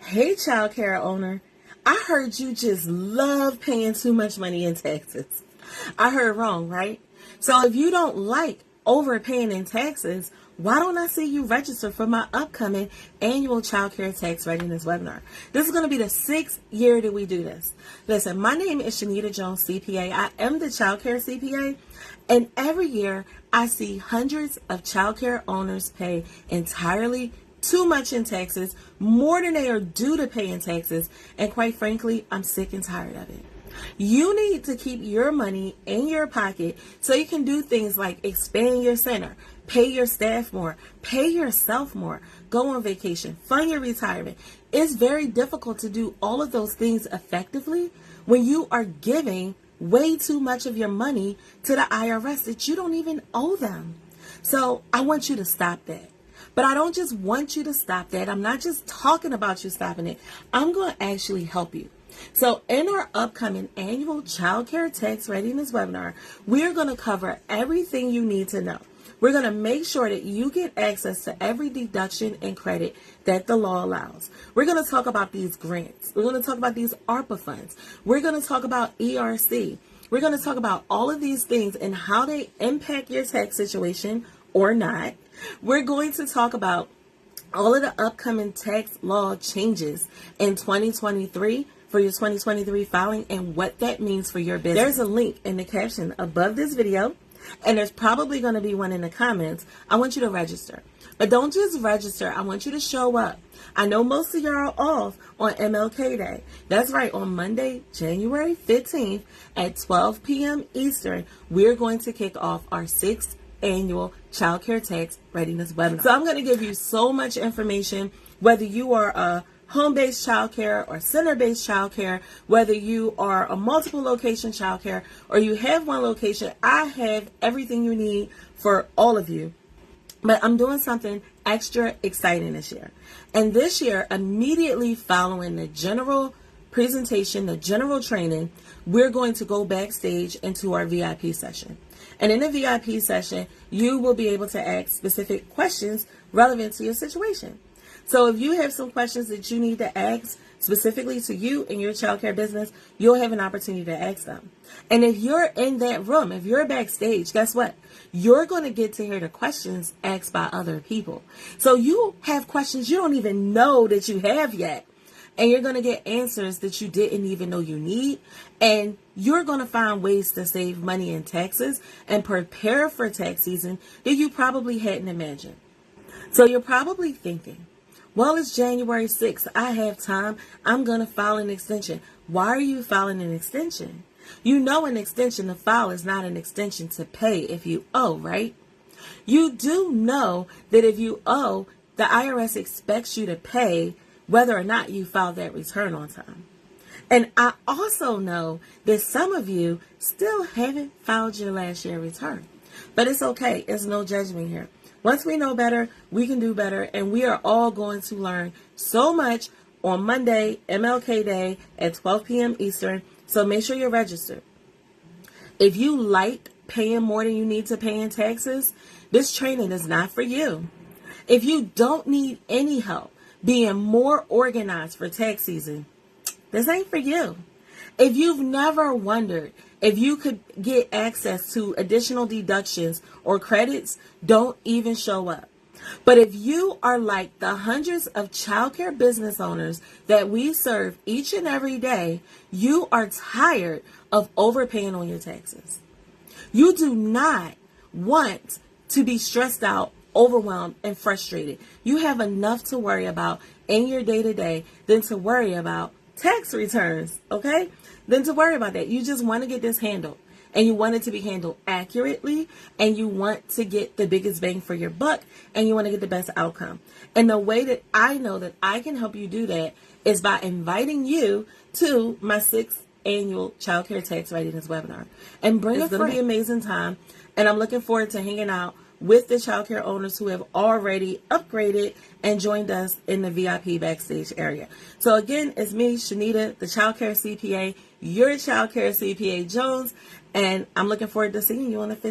Hey, childcare owner. I heard you just love paying too much money in taxes. I heard wrong, right? So if you don't like overpaying in taxes, why don't I see you register for my upcoming annual Childcare Tax Readiness webinar? This is going to be the 6th year that we do this. Listen, my name is Shanita Jones, CPA. I am the Childcare CPA, and every year I see hundreds of childcare owners pay entirely too much in taxes, more than they are due to pay in taxes, and quite frankly, I'm sick and tired of it. You need to keep your money in your pocket so you can do things like expand your center, pay your staff more, pay yourself more, go on vacation, fund your retirement. It's very difficult to do all of those things effectively when you are giving way too much of your money to the IRS that you don't even owe them. So I want you to stop that. But I don't just want you to stop that. I'm not just talking about you stopping it. I'm going to actually help you. So in our upcoming annual Childcare Tax Readiness webinar, we're going to cover everything you need to know. We're going to make sure that you get access to every deduction and credit that the law allows. We're going to talk about these grants. We're going to talk about these ARPA funds. We're going to talk about ERC. We're going to talk about all of these things and how they impact your tax situation or not. We're going to talk about all of the upcoming tax law changes in 2023 for your 2023 filing and what that means for your business. There's a link in the caption above this video, and there's probably going to be one in the comments. I want you to register. But don't just register. I want you to show up. I know most of y'all are off on MLK Day. That's right. On Monday, January 15th at 12 p.m. Eastern, we're going to kick off our 6th annual Childcare Tax Readiness webinar. So I'm going to give you so much information, whether you are a home-based childcare or center-based childcare, whether you are a multiple location childcare or you have one location. I have everything you need for all of you. But I'm doing something extra exciting this year. And this year, immediately following the general presentation, the general training, we're going to go backstage into our VIP session. And in the VIP session, you will be able to ask specific questions relevant to your situation. So if you have some questions that you need to ask specifically to you and your childcare business, you'll have an opportunity to ask them. And if you're in that room, if you're backstage, guess what? You're going to get to hear the questions asked by other people. So you have questions you don't even know that you have yet. And you're going to get answers that you didn't even know you need. And you're going to find ways to save money in taxes and prepare for tax season that you probably hadn't imagined. So you're probably thinking, well, it's January 6th. I have time. I'm going to file an extension. Why are you filing an extension? You know an extension to file is not an extension to pay if you owe, right? You do know that if you owe, the IRS expects you to pay whether or not you file that return on time. And I also know that some of you still haven't filed your last year return. But it's okay. There's no judgment here. Once we know better, we can do better. And we are all going to learn so much on Monday, MLK Day at 12 p.m. Eastern. So make sure you're registered. If you like paying more than you need to pay in taxes, this training is not for you. If you don't need any help being more organized for tax season, this ain't for you. If you've never wondered if you could get access to additional deductions or credits, don't even show up. But if you are like the hundreds of childcare business owners that we serve each and every day, you are tired of overpaying on your taxes. You do not want to be stressed out, overwhelmed, and frustrated. You have enough to worry about in your day-to-day than to worry about tax returns, okay? Than to worry about that. You just want to get this handled, and you want it to be handled accurately, and you want to get the biggest bang for your buck, and you want to get the best outcome. And the way that I know that I can help you do that is by inviting you to my 6th annual Childcare Tax Readiness webinar. And bring it's going to be an amazing time, and I'm looking forward to hanging out with the childcare owners who have already upgraded and joined us in the VIP backstage area. So again, it's me, Shanita, the Childcare CPA, your Childcare CPA Jones, and I'm looking forward to seeing you on the 15th.